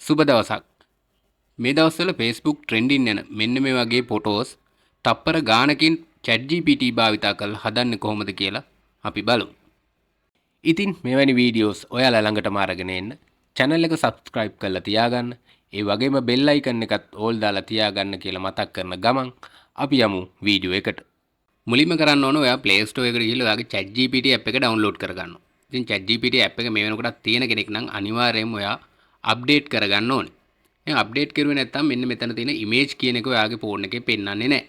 සුබ දවසක්. මේ දවස්වල Facebook trending යන මෙන්න මේ වගේ ෆොටෝස් තප්පර ගානකින් ChatGPT භාවිතා කරලා හදන්නේ කොහොමද කියලා අපි බලමු. ඉතින් මෙවැනි වීඩියෝස් ඔයාලා ළඟටම අරගෙන එන්න channel එක subscribe කරලා තියාගන්න. ඒ වගේම bell icon එකත් all දාලා තියාගන්න කියලා මතක් කරන ගමන් අපි යමු වීඩියෝ එකට. මුලින්ම කරන්න ඕන ඔයා Play Store එකට ගිහලා ඔයාගේ ChatGPT app එක download කරගන්න. ඉතින් ChatGPT app එක මේ වෙනකොටත් තියෙන කෙනෙක් නම් අනිවාර්යයෙන්ම ඔයා update කරගන්න ඕනේ. දැන් අප්ඩේට් කරුවේ නැත්නම් මෙන්න මෙතන තියෙන ඉමේජ් කියන එක ඔයාගේ ෆෝන් එකේ පෙන්වන්නේ නැහැ.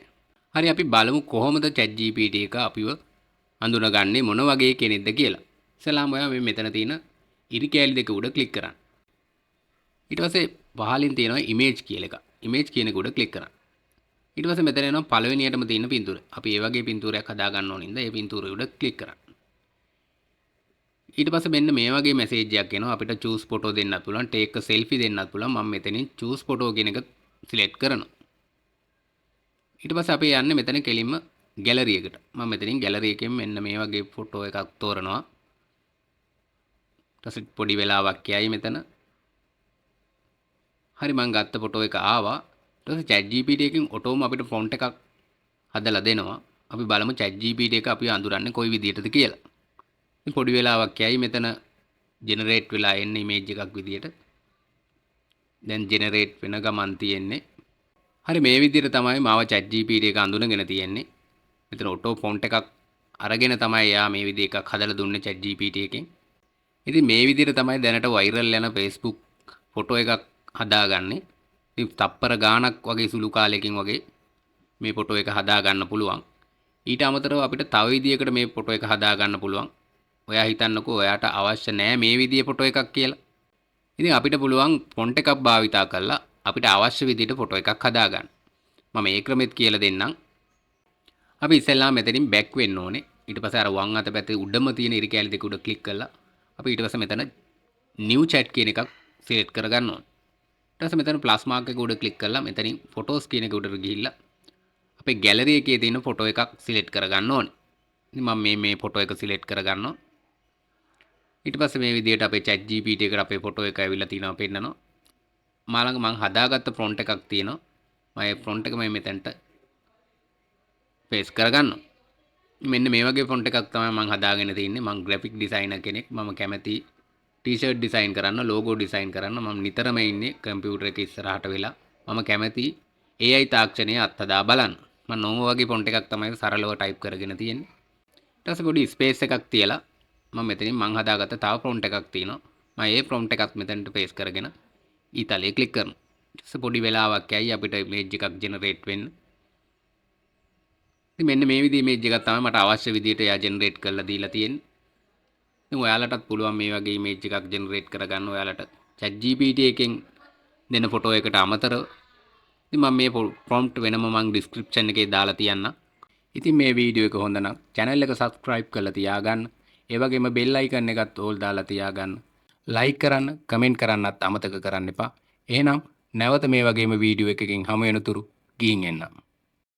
හරි අපි බලමු කොහොමද ChatGPT එක අපිව අඳුනගන්නේ මොන වගේ කෙනෙක්ද කියලා. ඉස්සලාම ඔයා මේ මෙතන තියෙන ඉරි කැලි දෙක උඩ ක්ලික් කරන්න. ඊට පස්සේ පහලින් තියෙනවා ඉමේජ් කියලා එක. ඉමේජ් කියන එක උඩ ක්ලික් කරන්න. ඊට පස්සේ මෙතන එනවා පළවෙනියටම තියෙන පින්තූර. අපි ඒ වගේ පින්තූරයක් හදා ගන්න ඕනින්ද ඒ පින්තූරය උඩ ක්ලික් කරන්න. ඊට පස්සේ මෙන්න මේ වගේ මැසේජ් එකක් එනවා අපිට choose photo දෙන්නත් පුළුවන් take a selfie දෙන්නත් පුළුවන් මම මෙතනින් choose photo කියන එක select කරනවා ඊට පස්සේ අපි යන්නේ මෙතන කෙලින්ම gallery එකට මම මෙතනින් gallery එකෙන් මෙන්න මේ වගේ photo එකක් තෝරනවා ඊට පස්සේ පොඩි වෙලාවක් යයි මෙතන හරි මම ගත්ත photo එක ආවා ඊට පස්සේ ChatGPT එකෙන් ඔටෝම අපිට font එකක් හදලා දෙනවා අපි බලමු ChatGPT එක අපි අඳුරන්නේ කොයි විදිහටද කියලා පොඩි වෙලාවක් යයි මෙතන ජෙනරේට් වෙලා එන්නේ ඉමේජ් එකක් විදියට. දැන් ජෙනරේට් වෙන ගමන් තියෙන්නේ. හරි මේ විදියට තමයි මාව ChatGPT එක අඳුනගෙන තියෙන්නේ. මෙතන ඔටෝ ෆොන්ට් එකක් අරගෙන තමයි යා මේ විදිහ එකක් හදලා දුන්නේ ChatGPT එකෙන්. ඉතින් මේ විදියට තමයි දැනට වෛරල් යන Facebook ෆොටෝ එකක් හදාගන්නේ. ඉතින් තප්පර ගාණක් වගේ සුළු කාලයකින් වගේ මේ ෆොටෝ එක හදා ගන්න පුළුවන්. ඊට අමතරව අපිට තව විදියකට මේ ෆොටෝ එක හදා ගන්න පුළුවන්. ඔයා හිතන්නකෝ ඔයාට අවශ්‍ය නැහැ මේ විදිහේ ෆොටෝ එකක් කියලා. ඉතින් අපිට පුළුවන් ෆොන්ට් එකක් භාවිතා කරලා අපිට අවශ්‍ය විදිහට ෆොටෝ එකක් හදාගන්න. මම ඒ ක්‍රමෙත් කියලා දෙන්නම්. අපි ඉස්සෙල්ලා මෙතනින් බෑක් වෙන්න ඕනේ. ඊට පස්සේ අර වම් අත පැත්තේ උඩම තියෙන ඉරි කැලි දෙක උඩ ක්ලික් කරලා අපි ඊට පස්සේ මෙතන new chat කියන එකක් සිලෙක්ට් කරගන්න ඕනේ. ඊට පස්සේ මෙතන ප්ලස් මාක් එක උඩ ක්ලික් කරලා මෙතනින් ෆොටෝස් කියන එක උඩට ගිහිල්ලා අපේ ගැලරි එකේ තියෙන ෆොටෝ එකක් සිලෙක්ට් කරගන්න ඕනේ. ඉතින් මම මේ ෆොටෝ එක සිලෙක්ට් කරගන්නවා. ඊට පස්සේ මේ විදිහට අපේ ChatGPT එකට අපේ ෆොටෝ එක ඇවිල්ලා තිනවා පෙන්නනවා. මා ළඟ මම හදාගත්ත ෆොන්ට් එකක් තියෙනවා. මම ඒ ෆොන්ට් එක මම මෙතනට පේස්ට් කරගන්නවා. මෙන්න මේ වගේ ෆොන්ට් එකක් තමයි මම හදාගෙන තින්නේ. මම ග්‍රැෆික් ඩිසයිනර් කෙනෙක්. මම කැමති ටී-ෂර්ට් ඩිසයින් කරන්න, ලෝගෝ ඩිසයින් කරන්න. මම නිතරම ඉන්නේ කම්පියුටර් එක ඉස්සරහට වෙලා. මම කැමති AI තාක්ෂණයේ අත්හදා බලන්න. මම නෝම වගේ ෆොන්ට් එකක් තමයි සරලව ටයිප් කරගෙන තියෙන්නේ. ඊට පස්සේ පොඩි ස්පේස් එකක් තියලා මම මෙතනින් මං හදාගත්ත තව ප්‍රොම්ප්ට් එකක් තියෙනවා. මම ඒ ප්‍රොම්ප්ට් එකත් මෙතනට පේස්ට් කරගෙන ඊතලයේ ක්ලික් කරනවා. ඊට පස්සේ පොඩි වෙලාවක් යයි අපිට ඉමේජ් එකක් ජෙනරේට් වෙන්න. ඉතින් මෙන්න මේ විදිහේ ඉමේජ් එකක් තමයි මට අවශ්‍ය විදිහට එයා ජෙනරේට් කරලා දීලා තියෙන්නේ. ඉතින් ඔයාලටත් පුළුවන් මේ වගේ ඉමේජ් එකක් ජෙනරේට් කරගන්න ඔයාලට ChatGPT එකෙන් දෙන ෆොටෝ එකට අමතරව. ඉතින් මම මේ ප්‍රොම්ප්ට් වෙනම මං ඩිස්ක්‍රිප්ෂන් එකේ දාලා තියන්නම්. ඉතින් මේ වීඩියෝ එක හොඳ නම් channel එක subscribe කරලා තියාගන්න. ඒ වගේම bell icon එකත් all දාලා තියාගන්න. like කරන්න, comment කරන්නත් අමතක කරන්න එපා. එහෙනම් නැවත මේ වගේම වීඩියෝ එකකින් හමු වෙනතුරු ගිහින් එන්නම්.